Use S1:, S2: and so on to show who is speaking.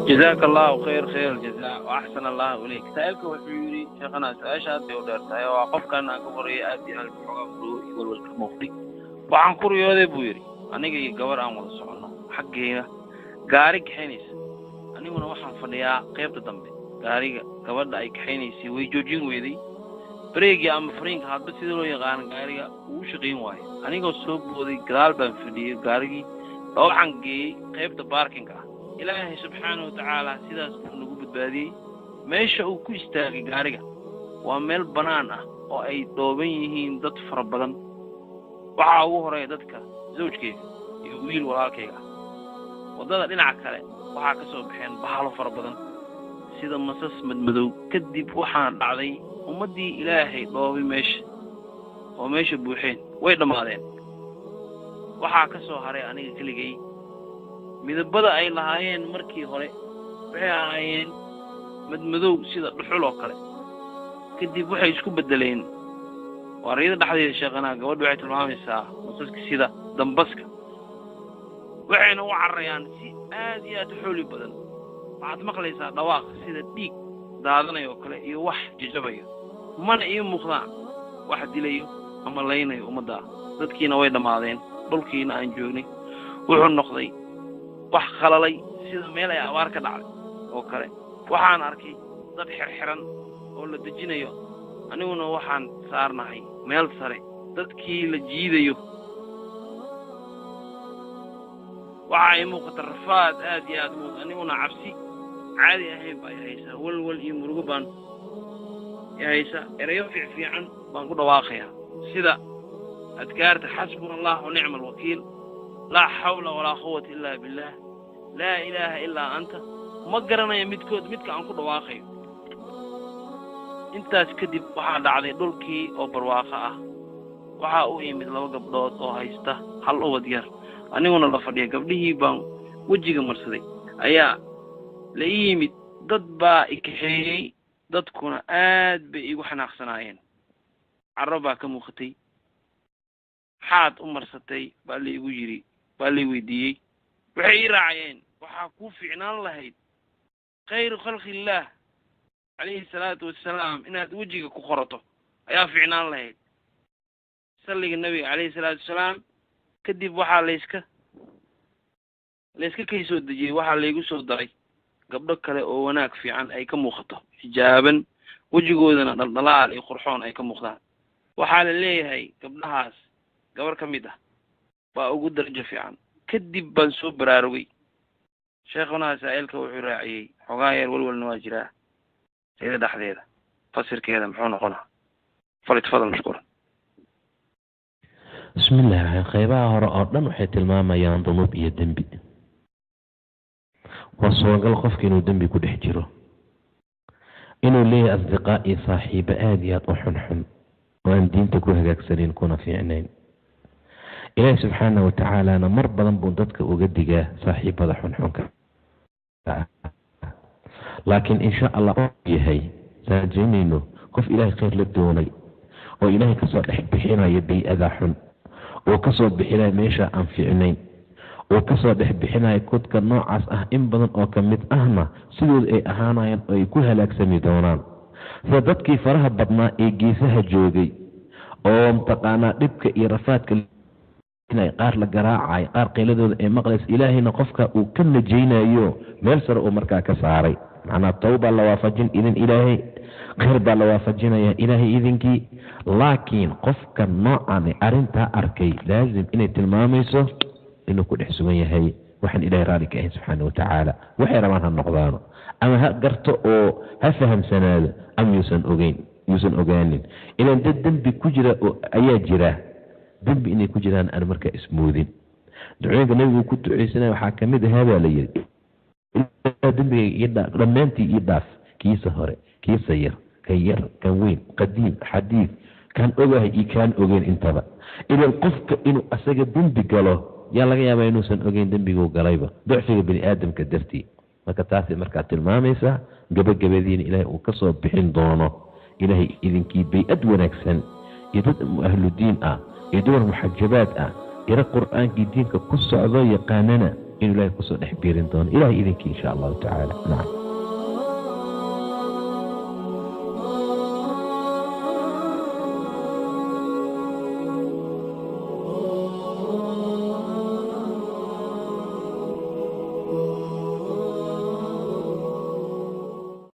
S1: جزاك الله خير الجزاء وأحسن الله إليك. سألك وحيري شيخنا سأشهد بودرتها وقف كان أكبر أبي الحقوق والمخرج وعن كوريا ذي بويري أنا جي جوار أمر صعنا حقي قارق حينيس أنا وأنا وحن فنيا قيبت ذنبي قارق كبرد أيك حينيسي ويجوجين ويدي بريجي أم فرينك هاد بس يدلو يغان قارق وشقين واي أنا جو سوب ودي قال بنفدي قارقي أو عنقي قيبت باركينج إلهي سبحانه وتعالى سيداس نقول بدبادي meesha uu ku istaagay gaariga waa meel banaan ah oo ay dooban yihiin dad fara badan waxa ugu horeeya dadka zawjkeega iyo wiil walaalkayga wadada dhinaca kale waxa ka soo baxeen bahalo fara badan sida masas madmadow kadib waxaan dhacday ummadii ilaahay doobay meesha buuxeen way dhamaadeen waxa ka soo haray aniga kaligay midabada ay lahaayeen markii hore waxay ahaayeen madmadow sida dhuxul oo kale kadib waxay isku bedeleen wariyada dhaxdeeda sheeqana gabadhu waxay tilmaamaysaa masaska sida dambaska waxayna u carrayaan si aad iyo aad xooli badan waxaad maqlaysaa dhawaaq sida dhiig daadanayo kale iyo wax jajabayo mana ii muuqdaan wax dilayo ama laynayo ummadda dadkiina way dhamaadeen dhulkiina aan joognay wuxuu noqday wax khalalay sida meel ay abaar ka dhacday oo kale waxaan arkay dad xirxiran oo la dejinayo aniguna waxaan saarnahay meel sare dadkii la jiidayo waxa ay muuqata rafaad aad iyo aad muuqda aniguna cabsi caadi ahayn baa haysa walwal iyo murugo baan haysa erayo fiican baan ku dhawaaqayaa sida adkaarta xasbunallahu wa ni'mal wakiil laa hawla walaa quwwata illaa billah laa ilaaha illaa anta ma garanaya midka aan ku dhawaaqayo intaas kadib waxaa dhacday dhulkii oo barwaaqo ah waxaa u yimid 2 gabdhood oo haysta hal ubad yar aniguna la fadhiya gabdhihii baan wajiga marsaday ayaa la yimid dad baa ikaxeeyay dadkuna aad bay igu xanaaqsanaayeen carraba ka muuqatay xaad u marsatay baa la igu yiri baa la weydiiyay waxay raacayeen waxaa ku fiicnaan lahayd khayr khalqillah alayhi salatu wassalam inaad wajiga ku qorato ayaa fiicnaan lahayd salliga nabi alayhi salatu wassalam kadib waxaa layska kaysoo dejiyay waxaa laygu soo daray gabdho kale oo wanaag fiican ay ka muuqato xijaaban wajigoodana dhaldhalaal iyo qurxoon ay ka muuqdaan waxaa la leeyahay gabdhahaas gabar ka mid ah baa ugu darajo fiican kadib baan soo baraarugay sheekhuna saailka wuxuu raaciyay xogaa yar walwalna waa jiraa sayda dhaxdeeda fasirkeeda muxuu noqonaa falitfadal mashkuur
S2: bismillah qaybaha hore oo dhan waxay tilmaamayaan dunuub iyo dembi وصوغل قفك إنه دم بيكون حجره إنه ليه أصدقائي صاحب آديات وحنحن وأن دين تكون هكاك سرين كون في عينين إلهي سبحانه وتعالى أنا مربضا بندتك وقدك صاحب هذا حنحنك لكن إن شاء الله يهي ساجنينه قف إلهي خير للدوني وإلهي كسر بحينا يبي أذا حن وكسر بحينا ميشا أن في عينين وكسر بحينا يكون كالنوع عصاه إن بدن أو كميت أهنا سيدود أي أهانا يكوها لك سمي دونان فدتكي فرها بدنا إيجيسها جوغي أو متقانا لبك إيرافاتك inay qaar la garaacay qaar qeeladooda ee maqlays ilaahayna qofka uu ka najeynayo meel sare oo markaa ka saaray macnaa tawba la waafajin idin ilaahay khayr baa la waafajinaya ilaahay idinkii laakiin qofka noocan arintaa arkay laazim inay tilmaamayso inuu ku dhex sugan yahay waxaan ilaahay raali ka ahayn subxaana watacaala waxay rabaan ha noqdaano ama ha garto oo ha fahamsanaado ama yuusan ogaanin ilaan dad dembi ku jira ayaa jira dembi inay ku jiraan aan markaa ismoodin ducooyinka nabigu ku duceysana waxaa kamid ahaa baa la yidhi dembiga dhammaantii ii dhaaf kiisa hore kiisa yar kan yar kan weyn qadiim xadiid kaan ogahay iyo kaan ogeyn intaba idan qofka inuu asaga dembi galo yaa laga yaabaa inuusan ogeyn dembiguu galayba ducfiga bini aadamka dartii marka taasi markaa tilmaamaysa gabagabadiina ilaahay uu ka soo bixin doono ilaahay idinkii bay-ad wanaagsan iyo dad ahludiin ah iyo dumar muxajabaad ah ira qur-aankii diinka ku socdo yaqaanana inuu ilaahay kusoo dhex biirin doono ilaahay idinkii insha allahu tacaala nacam